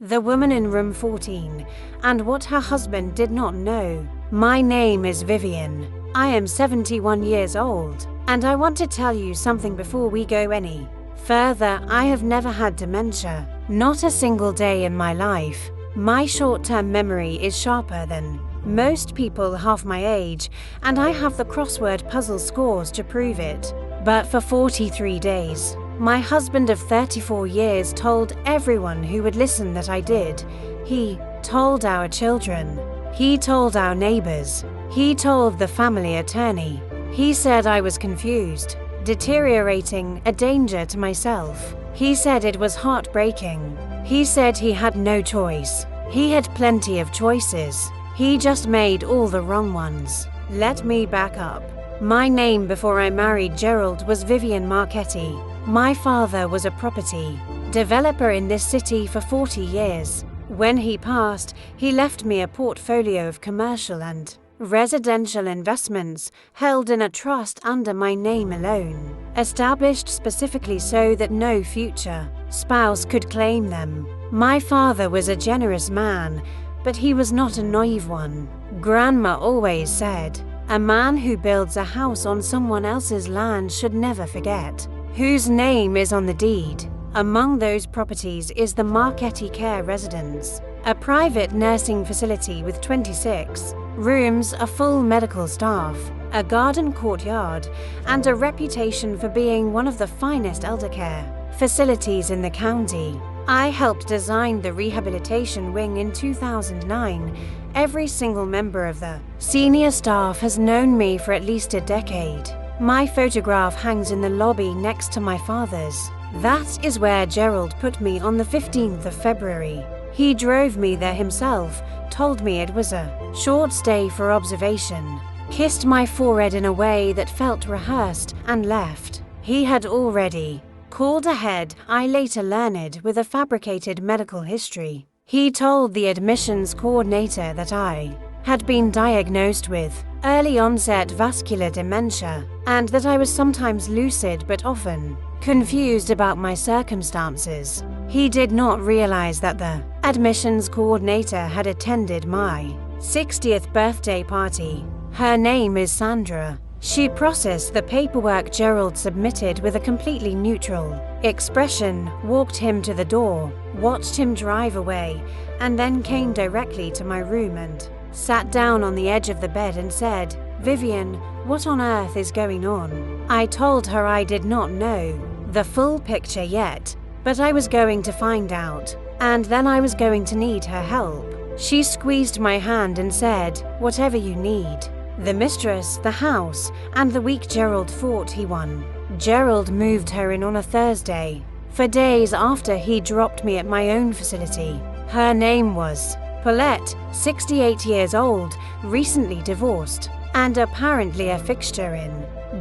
the woman in room 14, and what her husband did not know. My name is Vivian. I am 71 years old, and I want to tell you something before we go any further. I have never had dementia, not a single day in my life. My short-term memory is sharper than most people half my age, and I have the crossword puzzle scores to prove it. But for 43 days, my husband of 34 years told everyone who would listen that I did. He told our children. He told our neighbors. He told the family attorney. He said I was confused, deteriorating, a danger to myself. He said it was heartbreaking. He said he had no choice. He had plenty of choices. He just made all the wrong ones. Let me back up. My name before I married Gerald was Vivian Marchetti. My father was a property developer in this city for 40 years. When he passed, he left me a portfolio of commercial and residential investments held in a trust under my name alone, established specifically so that no future spouse could claim them. My father was a generous man, but he was not a naive one. Grandma always said, a man who builds a house on someone else's land should never forget whose name is on the deed. Among those properties is the Marchetti Care Residence, a private nursing facility with 26 rooms, a full medical staff, a garden courtyard, and a reputation for being one of the finest elder care facilities in the county. I helped design the rehabilitation wing in 2009. Every single member of the senior staff has known me for at least a decade. My photograph hangs in the lobby next to my father's. That is where Gerald put me on the 15th of February. He drove me there himself, told me it was a short stay for observation, kissed my forehead in a way that felt rehearsed, and left. He had already called ahead, I later learned, with a fabricated medical history. He told the admissions coordinator that I had been diagnosed with early onset vascular dementia, and that I was sometimes lucid but often confused about my circumstances. He did not realize that the admissions coordinator had attended my 60th birthday party. Her name is Sandra. She processed the paperwork Gerald submitted with a completely neutral expression, walked him to the door, watched him drive away, and then came directly to my room and sat down on the edge of the bed and said, "Vivian, what on earth is going on?" I told her I did not know the full picture yet, but I was going to find out, and then I was going to need her help. She squeezed my hand and said, "Whatever you need." The mistress, the house, and the week Gerald thought he won. Gerald moved her in on a Thursday. For days after, he dropped me at my own facility. Her name was Paulette, 68 years old, recently divorced, and apparently a fixture in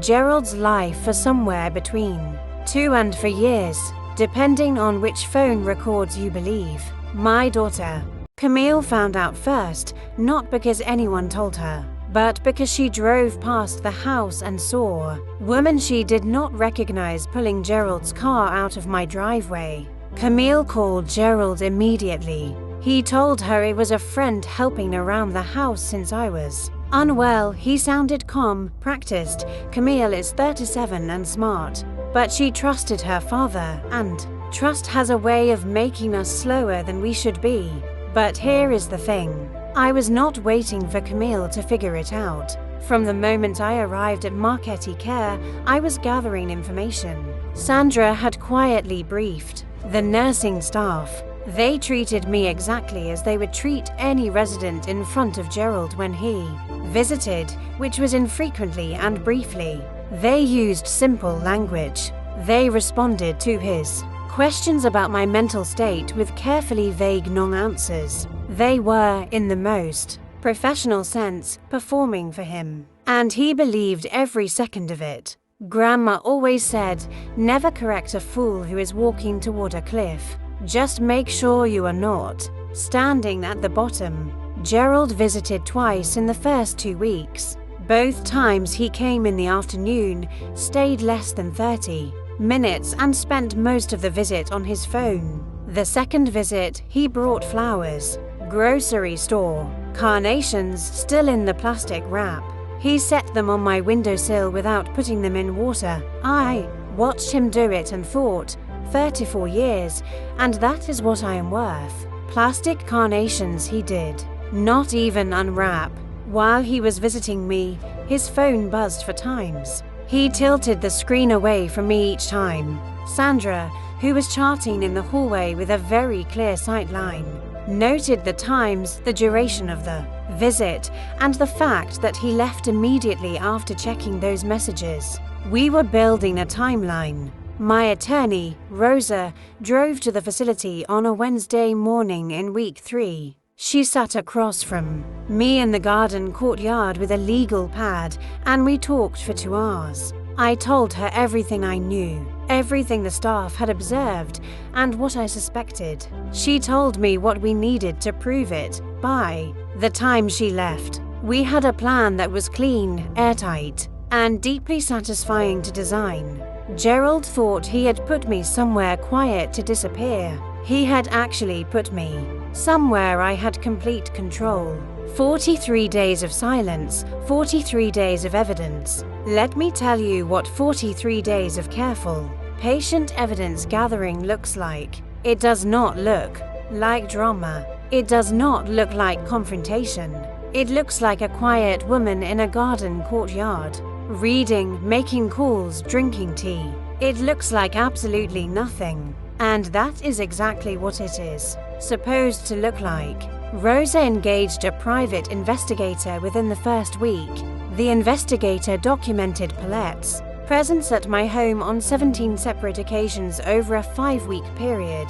Gerald's life for somewhere between 2 and 4 years, depending on which phone records you believe. My daughter, Camille, found out first, not because anyone told her, but because she drove past the house and saw a woman she did not recognize pulling Gerald's car out of my driveway. Camille called Gerald immediately. He told her it was a friend helping around the house since I was unwell. He sounded calm, practiced. Camille is 37 and smart, but she trusted her father, and trust has a way of making us slower than we should be. But here is the thing. I was not waiting for Camille to figure it out. From the moment I arrived at Marchetti Care, I was gathering information. Sandra had quietly briefed the nursing staff. They treated me exactly as they would treat any resident in front of Gerald when he visited, which was infrequently and briefly. They used simple language. They responded to his questions about my mental state with carefully vague non-answers. They were, in the most professional sense, performing for him, and he believed every second of it. Grandma always said, never correct a fool who is walking toward a cliff. Just make sure you are not standing at the bottom. Gerald visited twice in the first 2 weeks. Both times he came in the afternoon, stayed less than 30 minutes, and spent most of the visit on his phone. The second visit, he brought flowers. Grocery store. Carnations still in the plastic wrap. He set them on my windowsill without putting them in water. I watched him do it and thought, 34 years, and that is what I am worth. Plastic carnations he did, not even unwrap. While he was visiting me, his phone buzzed for times. He tilted the screen away from me each time. Sandra, who was charting in the hallway with a very clear sight line, noted the times, the duration of the visit, and the fact that he left immediately after checking those messages. We were building a timeline. My attorney, Rosa, drove to the facility on a Wednesday morning in week 3. She sat across from me in the garden courtyard with a legal pad, and we talked for 2 hours. I told her everything I knew, everything the staff had observed, and what I suspected. She told me what we needed to prove it. By the time she left, we had a plan that was clean, airtight, and deeply satisfying to design. Gerald thought he had put me somewhere quiet to disappear. He had actually put me somewhere I had complete control. 43 days of silence, 43 days of evidence. Let me tell you what 43 days of careful, patient evidence gathering looks like. It does not look like drama. It does not look like confrontation. It looks like a quiet woman in a garden courtyard, reading, making calls, drinking tea. It looks like absolutely nothing. And that is exactly what it is supposed to look like. Rosa engaged a private investigator within the first week. The investigator documented Paulette's presence at my home on 17 separate occasions over a 5-week period.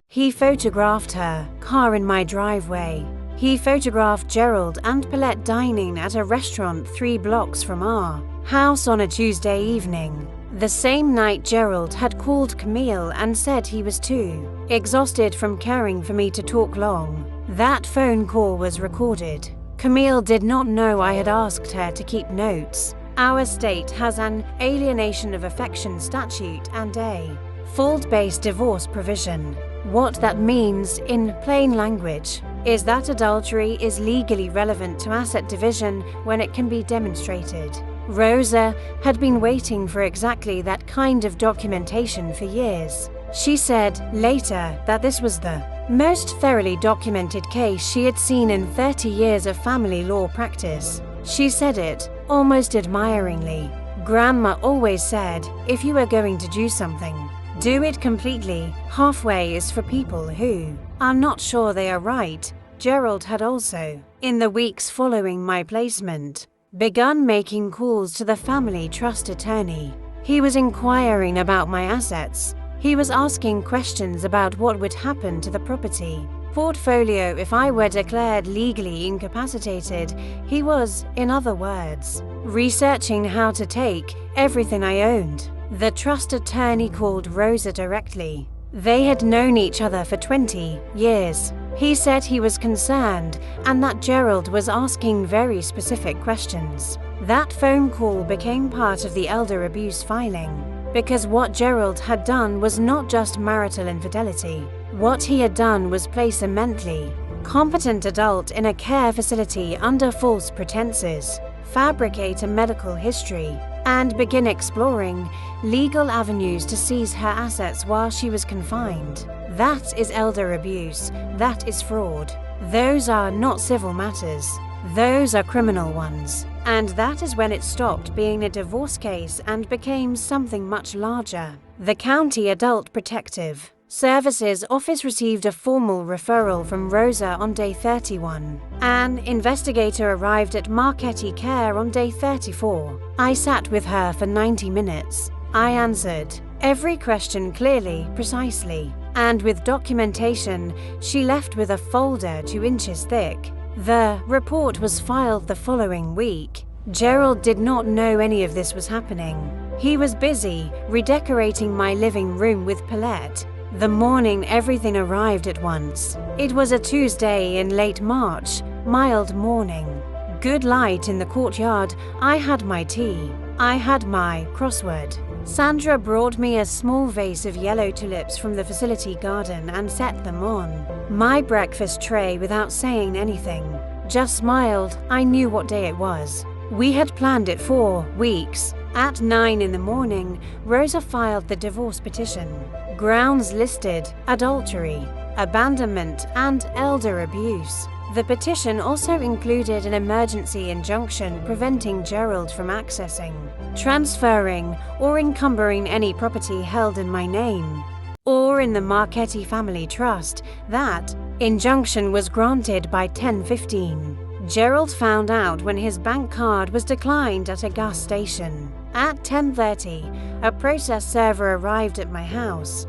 He photographed her car in my driveway. He photographed Gerald and Paulette dining at a restaurant 3 blocks from our house on a Tuesday evening. The same night Gerald had called Camille and said he was too exhausted from caring for me to talk long. That phone call was recorded. Camille did not know I had asked her to keep notes. Our state has an alienation of affection statute and a fault-based divorce provision. What that means, in plain language, is that adultery is legally relevant to asset division when it can be demonstrated. Rosa had been waiting for exactly that kind of documentation for years. She said later that this was the most thoroughly documented case she had seen in 30 years of family law practice. She said it almost admiringly. Grandma always said, if you are going to do something, do it completely. Halfway is for people who are not sure they are right. Gerald had also, in the weeks following my placement, begun making calls to the family trust attorney. He was inquiring about my assets. He was asking questions about what would happen to the property portfolio if I were declared legally incapacitated. He was, in other words, researching how to take everything I owned. The trust attorney called Rosa directly. They had known each other for 20 years. He said he was concerned and that Gerald was asking very specific questions. That phone call became part of the elder abuse filing because what Gerald had done was not just marital infidelity. What he had done was place a mentally competent adult in a care facility under false pretenses, fabricate a medical history, and begin exploring legal avenues to seize her assets while she was confined. That is elder abuse. That is fraud. Those are not civil matters. Those are criminal ones. And that is when it stopped being a divorce case and became something much larger. The County Adult Protective Services Office received a formal referral from Rosa on day 31. An investigator arrived at Marchetti Care on day 34. I sat with her for 90 minutes. I answered every question clearly, precisely, and with documentation. She left with a folder 2 inches thick. The report was filed the following week. Gerald did not know any of this was happening. He was busy redecorating my living room with Paulette. The morning everything arrived at once. It was a Tuesday in late March, mild morning. Good light in the courtyard. I had my tea. I had my crossword. Sandra brought me a small vase of yellow tulips from the facility garden and set them on my breakfast tray without saying anything. Just smiled. I knew what day it was. We had planned it for weeks. At 9 in the morning, Rosa filed the divorce petition. Grounds listed: adultery, abandonment, and elder abuse. The petition also included an emergency injunction preventing Gerald from accessing, transferring, or encumbering any property held in my name or in the Marchetti family trust. That injunction was granted by 10:15. Gerald found out when his bank card was declined at a gas station. At 10:30, a process server arrived at my house.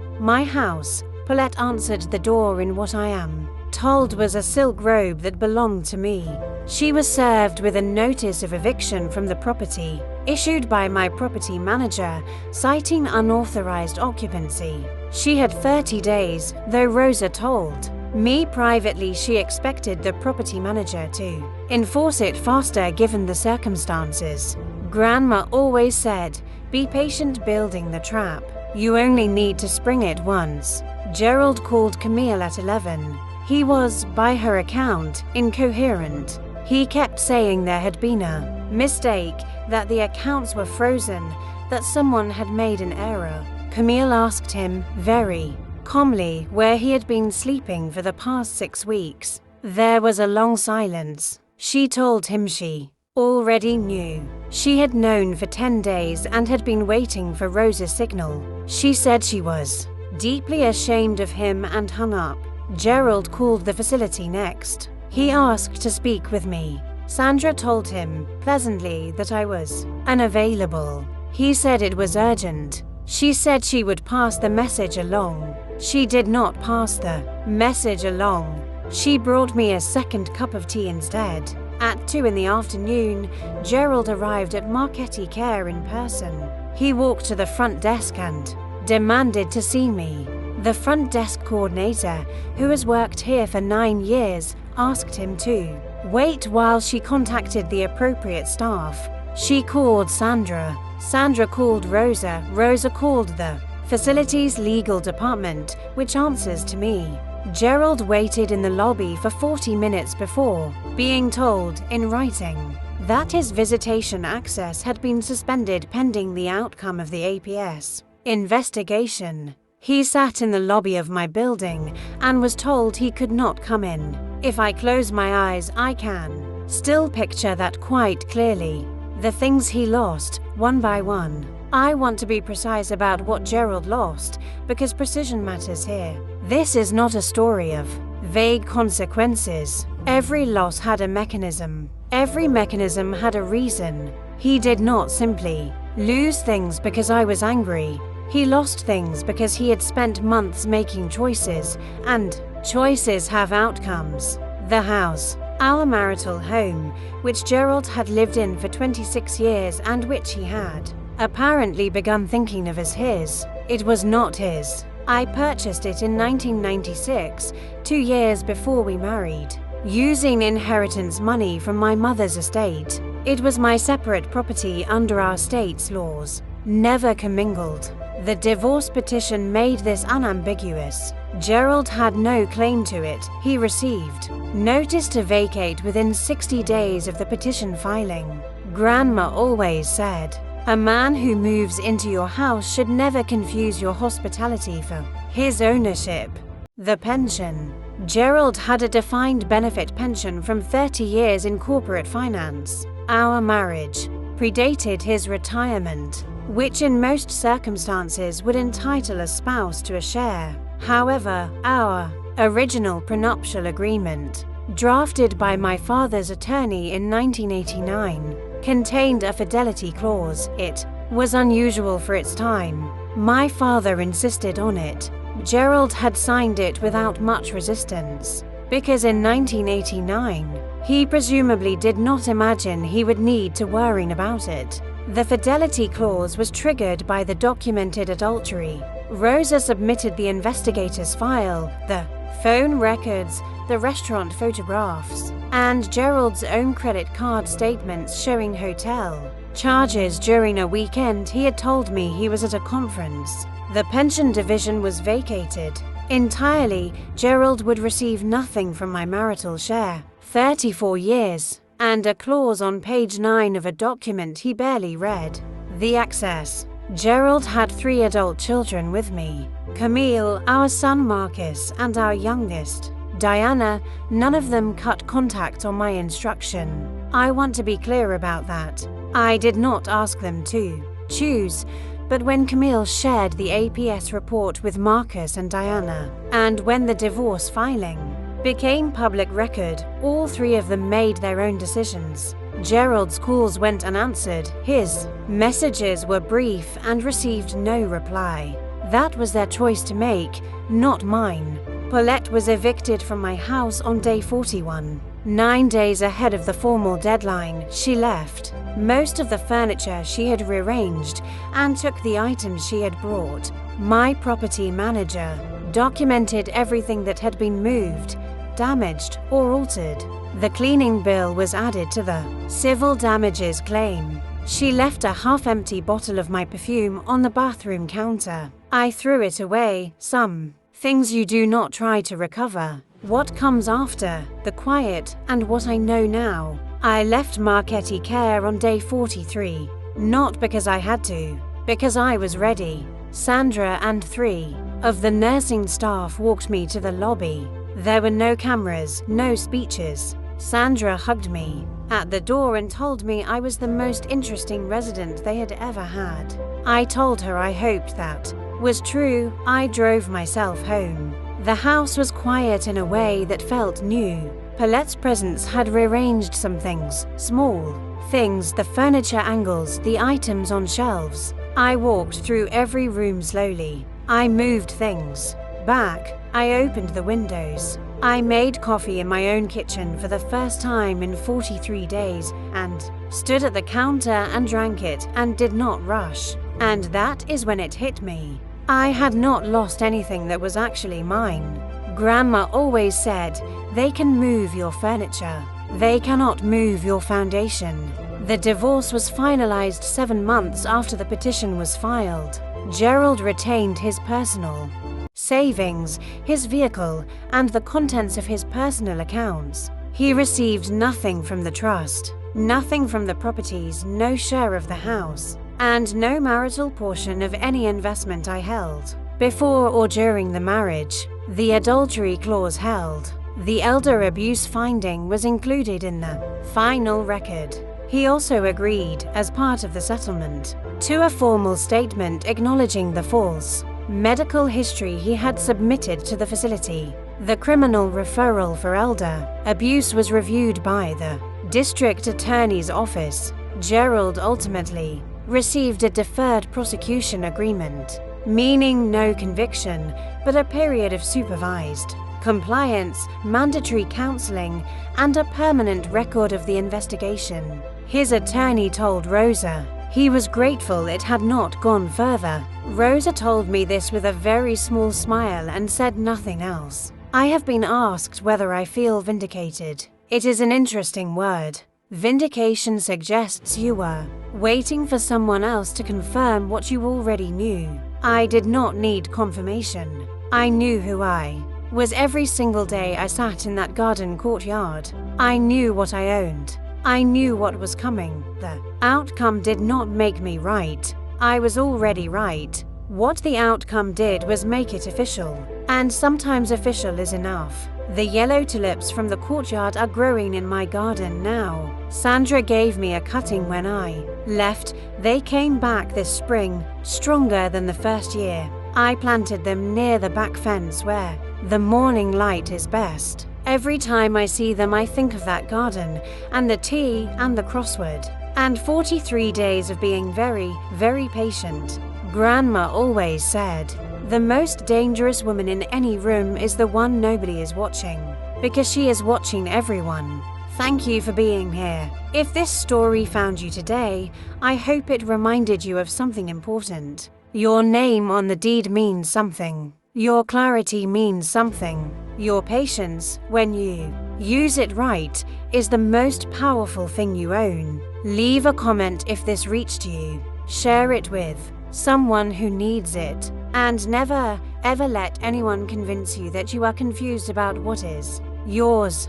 Paulette answered the door in what I am told was a silk robe that belonged to me. She was served with a notice of eviction from the property, issued by my property manager, citing unauthorized occupancy. She had 30 days, though Rosa told me privately she expected the property manager to enforce it faster given the circumstances. Grandma always said, "Be patient building the trap. You only need to spring it once." Gerald called Camille at 11. He was, by her account, incoherent. He kept saying there had been a mistake, that the accounts were frozen, that someone had made an error. Camille asked him, very calmly, where he had been sleeping for the past 6 weeks. There was a long silence. She told him she already knew. She had known for 10 days and had been waiting for Rosa's signal. She said she was deeply ashamed of him and hung up. Gerald called the facility next. He asked to speak with me. Sandra told him, pleasantly, that I was unavailable. He said it was urgent. She said she would pass the message along. She did not pass the message along. She brought me a second cup of tea instead. At 2 in the afternoon, Gerald arrived at Marchetti Care in person. He walked to the front desk and demanded to see me. The front desk coordinator, who has worked here for 9 years, asked him to wait while she contacted the appropriate staff. She called Sandra. Sandra called Rosa. Rosa called the facility's legal department, which answers to me. Gerald waited in the lobby for 40 minutes before being told, in writing, that his visitation access had been suspended pending the outcome of the APS investigation. He sat in the lobby of my building and was told he could not come in. If I close my eyes, I can still picture that quite clearly. The things he lost, one by one. I want to be precise about what Gerald lost, because precision matters here. This is not a story of vague consequences. Every loss had a mechanism. Every mechanism had a reason. He did not simply lose things because I was angry. He lost things because he had spent months making choices, and choices have outcomes. The house, our marital home, which Gerald had lived in for 26 years and which he had apparently begun thinking of as his. It was not his. I purchased it in 1996, 2 years before we married, using inheritance money from my mother's estate. It was my separate property under our state's laws, never commingled. The divorce petition made this unambiguous. Gerald had no claim to it. He received notice to vacate within 60 days of the petition filing. Grandma always said, a man who moves into your house should never confuse your hospitality for his ownership. The pension. Gerald had a defined benefit pension from 30 years in corporate finance. Our marriage predated his retirement, which in most circumstances would entitle a spouse to a share. However, our original prenuptial agreement, drafted by my father's attorney in 1989, contained a fidelity clause. It was unusual for its time. My father insisted on it. Gerald had signed it without much resistance, because in 1989, he presumably did not imagine he would need to worry about it. The fidelity clause was triggered by the documented adultery. Rosa submitted the investigator's file, the phone records, the restaurant photographs, and Gerald's own credit card statements showing hotel charges during a weekend he had told me he was at a conference. The pension division was vacated entirely. Gerald would receive nothing from my marital share. 34 years, and a clause on page 9 of a document he barely read. The excess. Gerald had 3 adult children with me. Camille, our son Marcus, and our youngest, Diana. None of them cut contact on my instruction. I want to be clear about that. I did not ask them to choose, but when Camille shared the APS report with Marcus and Diana, and when the divorce filing became public record, all 3 of them made their own decisions. Gerald's calls went unanswered. His messages were brief and received no reply. That was their choice to make, not mine. Paulette was evicted from my house on day 41. 9 days ahead of the formal deadline, she left most of the furniture she had rearranged and took the items she had brought. My property manager documented everything that had been moved, damaged, or altered. The cleaning bill was added to the civil damages claim. She left a half-empty bottle of my perfume on the bathroom counter. I threw it away. Some things you do not try to recover. What comes after, the quiet, and what I know now. I left Marchetti Care on day 43, not because I had to, because I was ready. Sandra and 3 of the nursing staff walked me to the lobby. There were no cameras, no speeches. Sandra hugged me at the door and told me I was the most interesting resident they had ever had. I told her I hoped that was true. I drove myself home. The house was quiet in a way that felt new. Paulette's presence had rearranged some things, small things, the furniture angles, the items on shelves. I walked through every room slowly. I moved things back. I opened the windows. I made coffee in my own kitchen for the first time in 43 days and stood at the counter and drank it and did not rush. And that is when it hit me. I had not lost anything that was actually mine. Grandma always said, they can move your furniture. They cannot move your foundation. The divorce was finalized 7 months after the petition was filed. Gerald retained his personal savings, his vehicle, and the contents of his personal accounts. He received nothing from the trust, nothing from the properties, no share of the house, and no marital portion of any investment I held. Before or during the marriage, the adultery clause held. The elder abuse finding was included in the final record. He also agreed, as part of the settlement, to a formal statement acknowledging the false medical history he had submitted to the facility. The criminal referral for elder abuse was reviewed by the district attorney's office. Gerald ultimately received a deferred prosecution agreement, meaning no conviction, but a period of supervised compliance, mandatory counseling, and a permanent record of the investigation. His attorney told Rosa he was grateful it had not gone further. Rosa told me this with a very small smile and said nothing else. I have been asked whether I feel vindicated. It is an interesting word. Vindication suggests you were waiting for someone else to confirm what you already knew. I did not need confirmation. I knew who I was every single day I sat in that garden courtyard. I knew what I owned. I knew what was coming. The outcome did not make me right. I was already right. What the outcome did was make it official. And sometimes official is enough. The yellow tulips from the courtyard are growing in my garden now. Sandra gave me a cutting when I left. They came back this spring, stronger than the first year. I planted them near the back fence where the morning light is best. Every time I see them, I think of that garden, and the tea, and the crossword, and 43 days of being very, very patient. Grandma always said, the most dangerous woman in any room is the one nobody is watching, because she is watching everyone. Thank you for being here. If this story found you today, I hope it reminded you of something important. Your name on the deed means something. Your clarity means something. Your patience, when you use it right, is the most powerful thing you own. Leave a comment if this reached you. Share it with someone who needs it. And never, ever let anyone convince you that you are confused about what is yours.